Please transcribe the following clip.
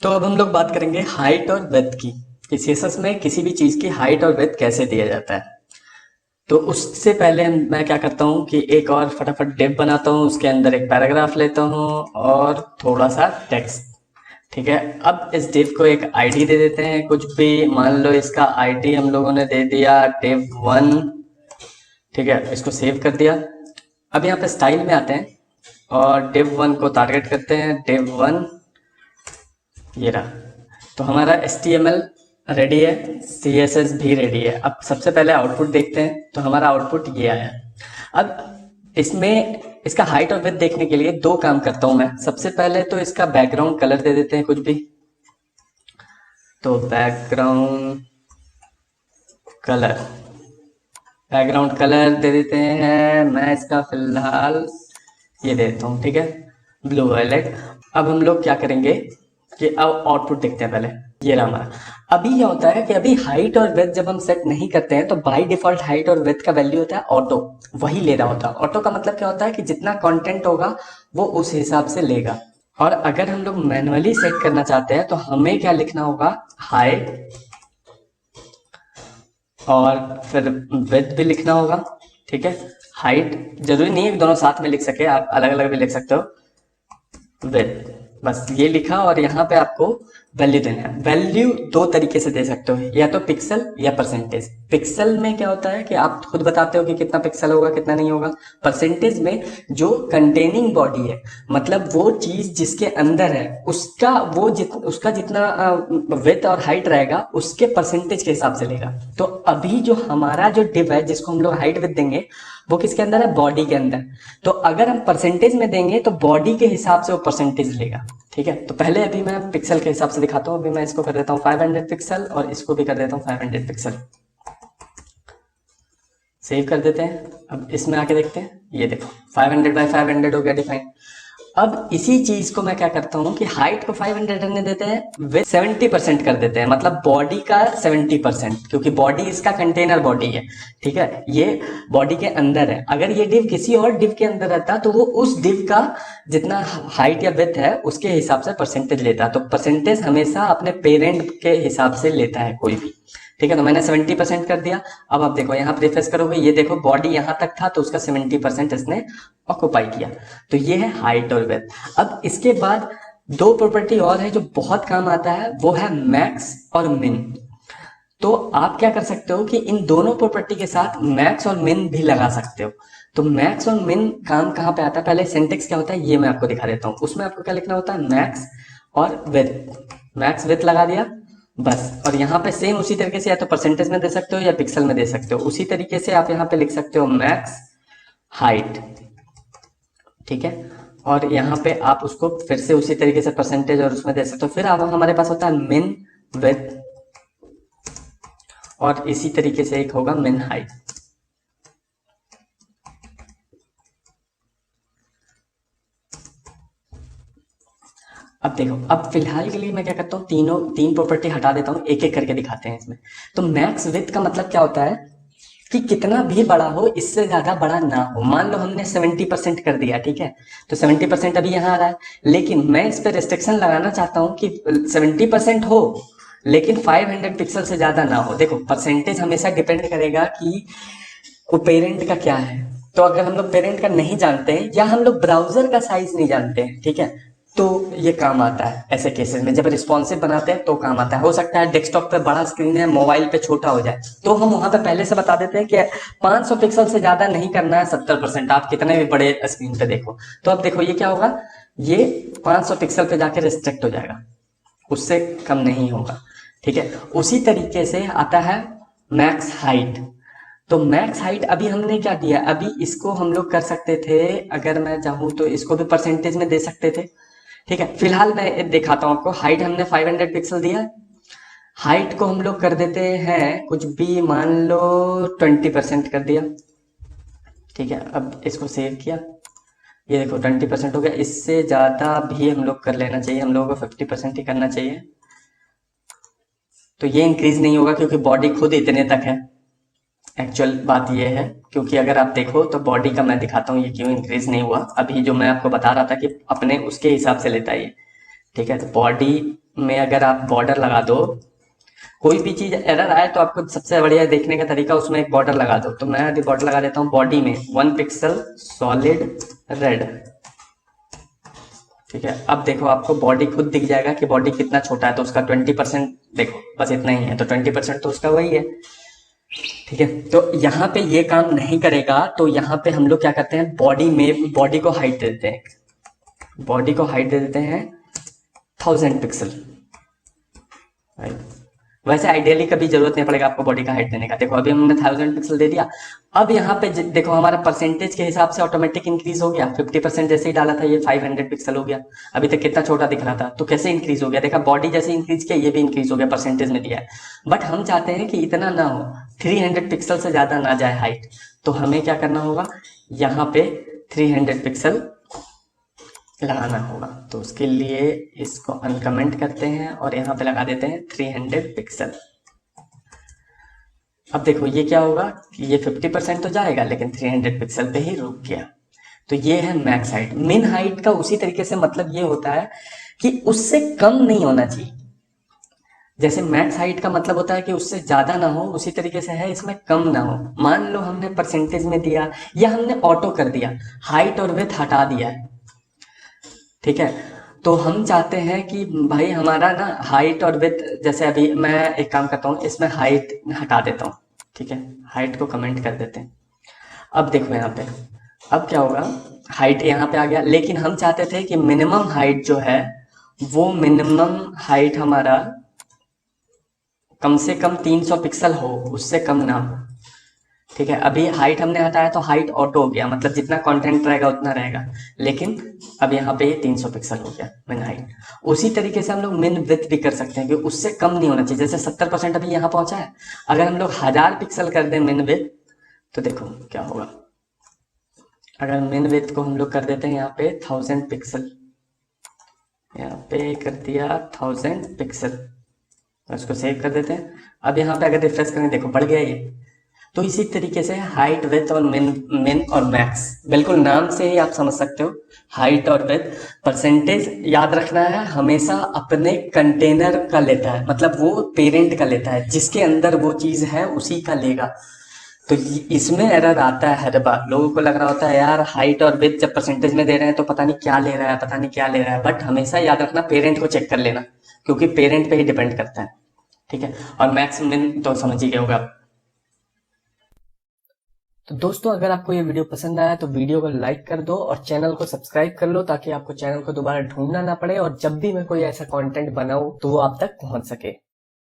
तो अब हम लोग बात करेंगे हाइट और विड्थ की कि सीएसएस में किसी भी चीज की हाइट और विड्थ कैसे दिया जाता है। तो उससे पहले मैं क्या करता हूँ कि एक और फटाफट डिव बनाता हूँ, उसके अंदर एक पैराग्राफ लेता हूँ और थोड़ा सा टेक्स्ट। ठीक है, अब इस डिव को एक आईडी दे देते हैं, कुछ भी मान लो इसका आईडी हम लोगों ने दे दिया div1। ठीक है, इसको सेव कर दिया। अब यहाँ पे स्टाइल में आते हैं और div1 को टारगेट करते हैं, div1 ये रहा। तो हमारा HTML रेडी है, CSS भी रेडी है। अब सबसे पहले आउटपुट देखते हैं, तो हमारा आउटपुट ये आया। अब इसमें इसका हाइट और विड्थ देखने के लिए दो काम करता हूं मैं। सबसे पहले तो इसका बैकग्राउंड कलर दे देते हैं कुछ भी, तो बैकग्राउंड कलर दे देते हैं। मैं इसका फिलहाल ये देता हूँ, ठीक है, ब्लू वायलेट। अब हम लोग क्या करेंगे कि अब आउटपुट देखते हैं पहले। ये रहा हमारा। अभी क्या होता है कि अभी हाइट और विड्थ जब हम सेट नहीं करते हैं तो बाय डिफॉल्ट हाइट और विड्थ का वैल्यू होता है ऑटो, वही ले रहा होता है। ऑटो का मतलब क्या होता है कि जितना कंटेंट होगा वो उस हिसाब से लेगा। और अगर हम लोग मैनुअली सेट करना चाहते हैं तो हमें क्या लिखना होगा, हाइट और फिर विड्थ भी लिखना होगा। ठीक है, हाइट जरूरी नहीं है कि दोनों साथ में लिख सके, आप अलग अलग भी लिख सकते हो। विड्थ बस ये लिखा और यहाँ पे आपको वैल्यू देना है। वैल्यू दो तरीके से दे सकते हो, या तो पिक्सल या परसेंटेज। पिक्सल में क्या होता है कि आप खुद बताते हो कि कितना पिक्सल होगा कितना नहीं होगा। परसेंटेज में जो कंटेनिंग बॉडी है, मतलब वो चीज जिसके अंदर है उसका उसका जितना विड्थ और हाइट रहेगा उसके परसेंटेज के हिसाब से लेगा। तो अभी जो हमारा जो डिव है जिसको हम लोग हाइट विड्थ देंगे वो किसके अंदर है, बॉडी के अंदर। तो अगर हम परसेंटेज में देंगे तो बॉडी के हिसाब से वो परसेंटेज लेगा। ठीक है, तो पहले अभी मैं पिक्सल के हिसाब से दिखाता हूँ। अभी मैं इसको कर देता हूँ 500 पिक्सल और इसको भी कर देता हूँ 500 पिक्सल। सेव कर देते हैं। अब इसमें आके देखते हैं, ये देखो 500 बाय 500 हो गया डिफाइन। अब इसी चीज को मैं क्या करता हूँ कि हाइट को 500 रहने देते हैं, विथ 70% कर देते हैं, मतलब बॉडी का 70%, क्योंकि बॉडी इसका कंटेनर बॉडी है। ठीक है, ये बॉडी के अंदर है। अगर ये डिव किसी और डिव के अंदर रहता तो वो उस डिव का जितना हाइट या विड्थ है उसके हिसाब से परसेंटेज लेता। तो परसेंटेज हमेशा अपने पेरेंट के हिसाब से लेता है कोई भी। ठीक है, तो मैंने 70% कर दिया। अब आप देखो यहाँ प्रीफेस करोगे, ये देखो बॉडी यहाँ तक था तो उसका 70% इसने ऑक्युपाई किया। तो ये है हाइट और विड्थ। अब इसके बाद दो प्रॉपर्टी और है जो बहुत काम आता है, वो है मैक्स और मिन। तो आप क्या कर सकते हो कि इन दोनों प्रॉपर्टी के साथ मैक्स और मिन भी लगा सकते हो। तो मैक्स और मिन काम कहाँ पे आता है, पहले सिंटेक्स क्या होता है ये मैं आपको दिखा देता हूँ। उसमें आपको क्या लिखना होता है, मैक्स और विड्थ। मैक्स विड्थ लगा दिया बस। और यहाँ पे सेम उसी तरीके से या तो परसेंटेज में दे सकते हो या पिक्सल में दे सकते हो। उसी तरीके से आप यहाँ पे लिख सकते हो मैक्स हाइट। ठीक है, और यहाँ पे आप उसको फिर से उसी तरीके से परसेंटेज और उसमें दे सकते हो। फिर अब हमारे पास होता है मिन विड्थ और इसी तरीके से एक होगा मिन हाइट। अब देखो, अब फिलहाल के लिए मैं क्या करता हूँ, तीन प्रॉपर्टी हटा देता हूँ, एक एक करके दिखाते हैं इसमें। तो मैक्स विड्थ का मतलब क्या होता है कि कितना भी बड़ा हो, इससे ज्यादा बड़ा ना हो। मान लो हमने 70% कर दिया, ठीक है, तो 70% अभी यहाँ आ रहा है, लेकिन मैं इस पर रेस्ट्रिक्शन लगाना चाहता हूँ कि 70% हो लेकिन 500 पिक्सल से ज्यादा ना हो। देखो परसेंटेज हमेशा डिपेंड करेगा कि वो पेरेंट का क्या है। तो अगर हम लोग पेरेंट का नहीं जानते हैं या हम लोग ब्राउजर का साइज नहीं जानते हैं, ठीक है, तो ये काम आता है ऐसे केसेस में। जब रिस्पॉन्सिव बनाते हैं तो काम आता है। हो सकता है डेस्कटॉप पे बड़ा स्क्रीन है, मोबाइल पे छोटा हो जाए, तो हम वहां पे पहले से बता देते हैं कि 500 पिक्सल से ज्यादा नहीं करना है 70%, आप कितने भी बड़े स्क्रीन पे देखो। तो अब देखो ये क्या होगा, ये 500 पिक्सल पे जाके रिस्ट्रिक्ट हो जाएगा, उससे कम नहीं होगा। ठीक है, उसी तरीके से आता है मैक्स हाइट। तो मैक्स हाइट अभी हमने क्या दिया, अभी इसको हम लोग कर सकते थे, अगर मैं चाहूँ तो इसको भी परसेंटेज में दे सकते थे। ठीक है, फिलहाल मैं दिखाता हूं आपको। हाइट हमने 500 पिक्सल दिया है, हाइट को हम लोग कर देते हैं कुछ भी, मान लो 20% कर दिया। ठीक है, अब इसको सेव किया, ये देखो 20% हो गया। इससे ज्यादा भी हम लोग कर लेना चाहिए, हम लोगों को 50% ही करना चाहिए। तो ये इंक्रीज नहीं होगा क्योंकि बॉडी खुद इतने तक है। एक्चुअल बात ये है, क्योंकि अगर आप देखो तो बॉडी का मैं दिखाता हूँ ये क्यों इंक्रीज नहीं हुआ। अभी जो मैं आपको बता रहा था कि अपने उसके हिसाब से लेता है ये। ठीक है, तो बॉडी में अगर आप बॉर्डर लगा दो, कोई भी चीज एरर आए तो आपको सबसे बढ़िया देखने का तरीका उसमें एक बॉर्डर लगा दो। तो मैं यदि बॉर्डर लगा देता हूँ बॉडी में 1 पिक्सल सॉलिड रेड, ठीक है। अब देखो आपको बॉडी खुद दिख जाएगा कि बॉडी कितना छोटा है, तो उसका 20% देखो, बस इतना ही है, तो 20% तो उसका वही है, ठीक है। तो यहाँ पे ये काम नहीं करेगा, तो यहाँ पे हम लोग क्या करते हैं, बॉडी को हाइट दे देते हैं, बॉडी को हाइट दे देते हैं 1000 पिक्सल। वैसे आइडियली कभी जरूरत नहीं पड़ेगा आपको बॉडी का हाइट देने का। देखो अभी हमने 1000 पिक्सल दे दिया। अब यहाँ पे देखो हमारा परसेंटेज के हिसाब से ऑटोमेटिक इंक्रीज हो गया। 50% जैसे ही डाला था ये 500 पिक्सल हो गया। अभी तक कितना छोटा दिख रहा था, तो कैसे इंक्रीज हो गया, देखा बॉडी जैसे इंक्रीज किया ये भी इंक्रीज हो गया, परसेंटेज में दिया है। बट हम चाहते हैं कि इतना ना हो, 300 पिक्सल से ज्यादा ना जाए हाइट, तो हमें क्या करना होगा, यहाँ पे 300 पिक्सल लगाना होगा। तो उसके लिए इसको अनकमेंट करते हैं और यहाँ पे लगा देते हैं 300 पिक्सल। अब देखो ये क्या होगा, ये 50% तो जाएगा लेकिन 300 पिक्सल पे ही रुक गया। तो ये है मैक्स हाइट। मिन हाइट का उसी तरीके से मतलब ये होता है कि उससे कम नहीं होना चाहिए। जैसे मैक्स हाइट का मतलब होता है कि उससे ज्यादा ना हो, उसी तरीके से है इसमें कम ना हो। मान लो हमने परसेंटेज में दिया या हमने ऑटो कर दिया, हाइट और विड्थ हटा दिया है, ठीक है। तो हम चाहते हैं कि भाई हमारा ना हाइट और विड्थ, जैसे अभी मैं एक काम करता हूँ, इसमें हाइट हटा देता हूँ, ठीक है, हाइट को कमेंट कर देते हैं। अब देखो यहाँ पे अब क्या होगा, हाइट यहाँ पे आ गया, लेकिन हम चाहते थे कि मिनिमम हाइट जो है वो मिनिमम हाइट हमारा कम से कम 300 पिक्सल हो, उससे कम ना हो, ठीक है। अभी हाइट हमने हटाया तो हाइट ऑटो हो गया, मतलब जितना कंटेंट रहेगा उतना रहेगा, लेकिन अब यहाँ पे 300 पिक्सल हो गया मिन हाइट। उसी तरीके से हम लोग मिन विड्थ भी कर सकते हैं कि उससे कम नहीं होना चाहिए। जैसे 70% अभी यहाँ पहुंचा है, अगर हम लोग 1000 पिक्सल कर दें मिन विड्थ, तो देखो क्या होगा। अगर मिन विड्थ को हम लोग कर देते हैं यहाँ पे 1000 पिक्सल, यहाँ पे कर दिया 1000 पिक्सल, उसको सेव कर देते हैं। अब यहाँ पे अगर रिफ्रेश करें, देखो बढ़ गया ये। तो इसी तरीके से हाइट विड्थ और मिन और मैक्स, बिल्कुल नाम से ही आप समझ सकते हो, हाइट और विड्थ। परसेंटेज याद रखना है हमेशा अपने कंटेनर का लेता है, मतलब वो पेरेंट का लेता है, जिसके अंदर वो चीज है उसी का लेगा। तो इसमें एरर आता है हर बार। लोगों को लग रहा होता है यार हाइट और विड्थ जब परसेंटेज में दे रहे हैं तो पता नहीं क्या ले रहा है, पता नहीं क्या ले रहा है। बट हमेशा याद रखना पेरेंट को चेक कर लेना, क्योंकि पेरेंट पे ही डिपेंड करता है, ठीक है। और मैक्स मिन तो समझ ही गए होगा। तो दोस्तों अगर आपको ये वीडियो पसंद आया तो वीडियो को लाइक कर दो और चैनल को सब्सक्राइब कर लो, ताकि आपको चैनल को दोबारा ढूंढना ना पड़े और जब भी मैं कोई ऐसा कंटेंट बनाऊं तो वो आप तक पहुंच सके।